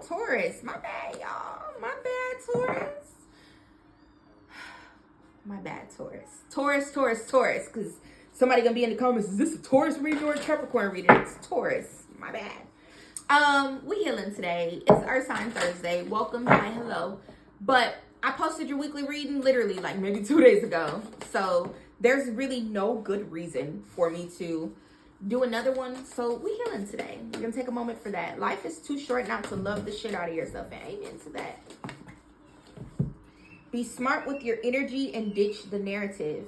Taurus. My bad, y'all. My bad, Taurus. My bad, Taurus. Taurus. Because somebody gonna be in the comments, is this a Taurus reading or a Capricorn reading? It's Taurus. My bad. We healing today. It's Earth Sign Thursday. Welcome. Hi, hello. But I posted your weekly reading literally like maybe 2 days ago. So there's really no good reason for me to do another one. So we healing today. We're gonna take a moment for that. Life is too short not to love the shit out of yourself. And amen to that. Be smart with your energy and ditch the narrative.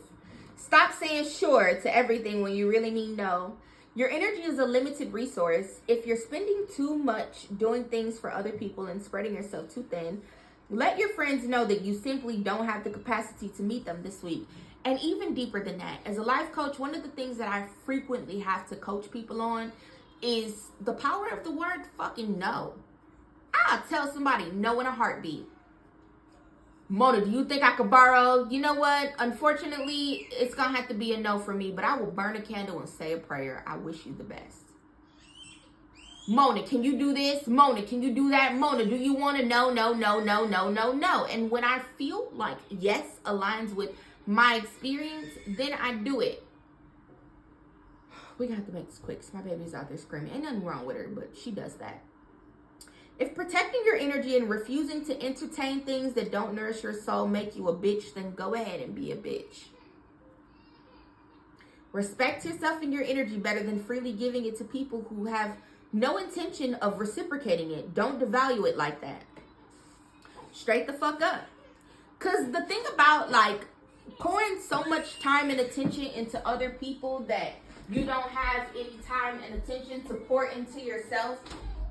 Stop saying sure to everything when you really mean no. Your energy is a limited resource. If you're spending too much doing things for other people and spreading yourself too thin, let your friends know that you simply don't have the capacity to meet them this week. And even deeper than that, as a life coach, one of the things that I frequently have to coach people on is the power of the word fucking no. I'll tell somebody no in a heartbeat. Mona, do you think I could borrow? You know what? Unfortunately, it's going to have to be a no for me, but I will burn a candle and say a prayer. I wish you the best. Mona, can you do this? Mona, can you do that? Mona, do you want to? No. And when I feel like yes aligns with my experience, then I do it. We're going to have to make this quick because my baby's out there screaming. Ain't nothing wrong with her, but she does that. If protecting your energy and refusing to entertain things that don't nourish your soul make you a bitch, then go ahead and be a bitch. Respect yourself and your energy better than freely giving it to people who have no intention of reciprocating it. Don't devalue it like that. Straight the fuck up. Because the thing about like pouring so much time and attention into other people that you don't have any time and attention to pour into yourself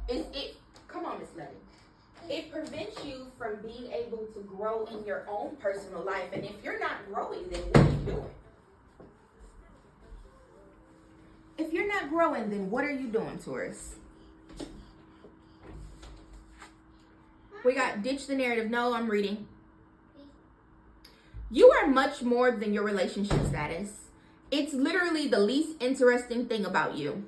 is it. Come on, Miss Letty. It prevents you from being able to grow in your own personal life. And if you're not growing, then what are you doing? If you're not growing, then what are you doing, Taurus? We got ditch the narrative. No, I'm reading. You are much more than your relationship status. It's literally the least interesting thing about you.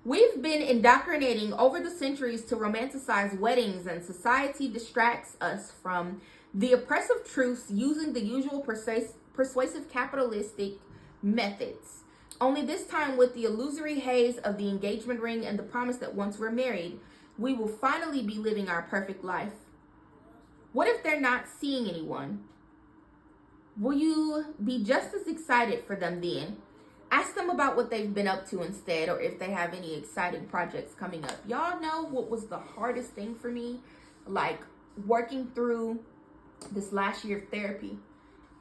We've been indoctrinating over the centuries to romanticize weddings, and society distracts us from the oppressive truths using the usual persuasive capitalistic methods. Only this time with the illusory haze of the engagement ring and the promise that once we're married, we will finally be living our perfect life. What if they're not seeing anyone? Will you be just as excited for them then? Ask them about what they've been up to instead, or if they have any exciting projects coming up. Y'all know what was the hardest thing for me? Like working through this last year of therapy.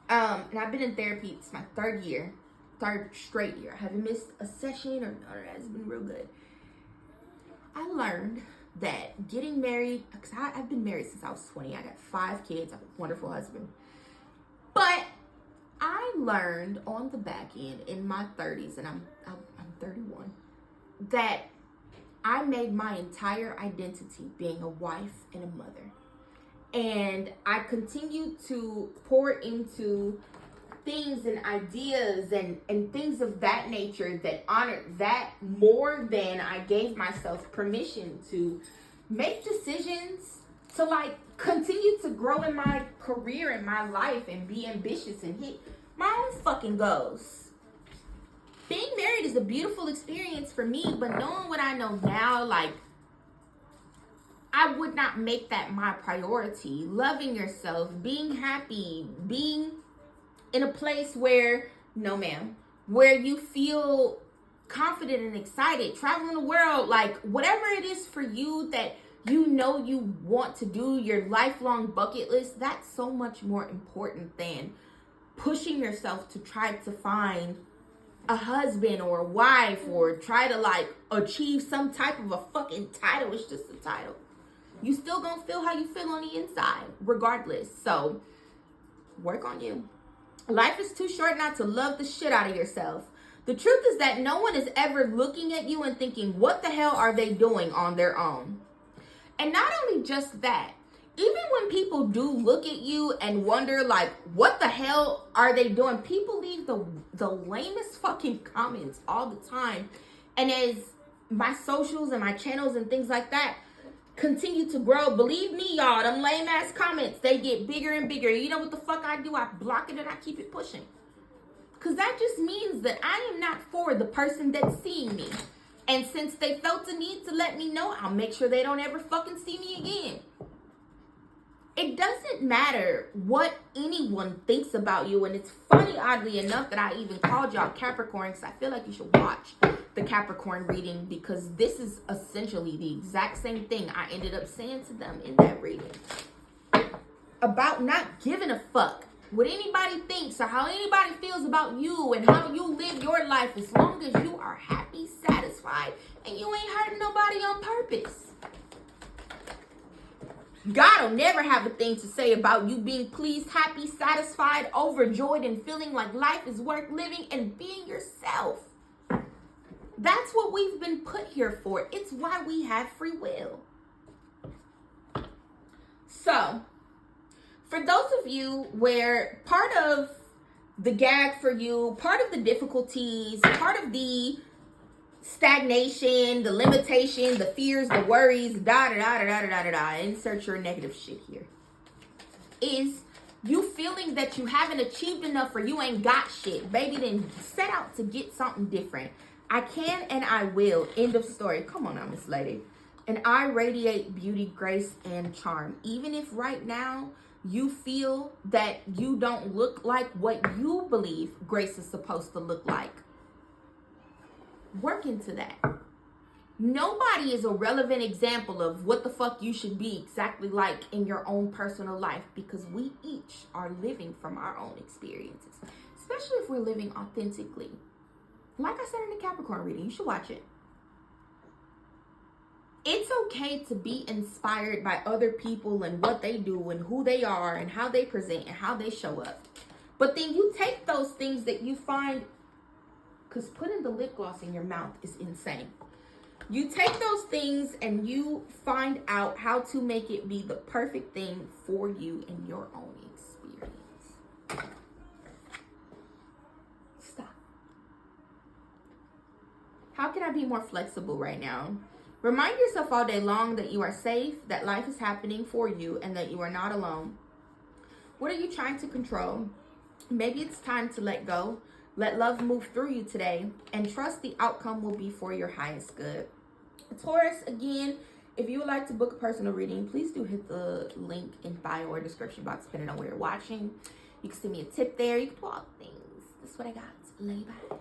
And I've been in therapy. It's my third straight year. I haven't missed a session or none of that. It's been real good. I learned that getting married, because I've been married since I was 20. I got 5 kids. I have a wonderful husband. But I learned on the back end in my 30s, and I'm 31, that I made my entire identity being a wife and a mother. And I continued to pour into things and ideas and things of that nature that honored that more than I gave myself permission to make decisions to like continue to grow in my career and my life and be ambitious and hit my own fucking goals. Being married is a beautiful experience for me, but knowing what I know now, like, I would not make that my priority. Loving yourself, being happy, being in a place where, no ma'am, where you feel confident and excited, traveling the world, like whatever it is for you that you know you want to do, your lifelong bucket list, that's so much more important than pushing yourself to try to find a husband or a wife or try to like achieve some type of a fucking title. It's just a title. You still gonna feel how you feel on the inside regardless. So work on you. Life is too short not to love the shit out of yourself. The truth is that no one is ever looking at you and thinking, what the hell are they doing on their own? And not only just that, even when people do look at you and wonder, like, what the hell are they doing? People leave the lamest fucking comments all the time. And as my socials and my channels and things like that, continue to grow. Believe me, y'all, them lame ass comments, they get bigger and bigger. You know what the fuck I do? I block it and I keep it pushing. Because that just means that I am not for the person that's seeing me. And since they felt the need to let me know, I'll make sure they don't ever fucking see me again. It doesn't matter what anyone thinks about you. And it's funny, oddly enough, that I even called y'all Capricorn, because I feel like you should watch the Capricorn reading, because this is essentially the exact same thing I ended up saying to them in that reading. About not giving a fuck what anybody thinks or how anybody feels about you and how you live your life, as long as you are happy, satisfied, and you ain't hurting nobody on purpose. God will never have a thing to say about you being pleased, happy, satisfied, overjoyed, and feeling like life is worth living and being yourself. That's what we've been put here for. It's why we have free will. So, for those of you where part of the gag for you, part of the difficulties, part of the stagnation, the limitation, the fears, the worries, insert your negative shit here, is you feeling that you haven't achieved enough or you ain't got shit. Baby, then set out to get something different. I can and I will. End of story. Come on now, Miss Lady. And I radiate beauty, grace, and charm. Even if right now you feel that you don't look like what you believe grace is supposed to look like, work into that. Nobody is a relevant example of what the fuck you should be exactly like in your own personal life, because we each are living from our own experiences, especially if we're living authentically. Like I said in the Capricorn reading, you should watch it. It's okay to be inspired by other people and what they do and who they are and how they present and how they show up. But then you take those things that you find, because putting the lip gloss in your mouth is insane. You take those things and you find out how to make it be the perfect thing for you in your own experience. Stop. How can I be more flexible right now? Remind yourself all day long that you are safe, that life is happening for you, and that you are not alone. What are you trying to control? Maybe it's time to let go. Let love move through you today, and trust the outcome will be for your highest good. Taurus, again, if you would like to book a personal reading, please do hit the link in bio or description box, depending on where you're watching. You can send me a tip there. You can do all the things. That's what I got. Lay bye.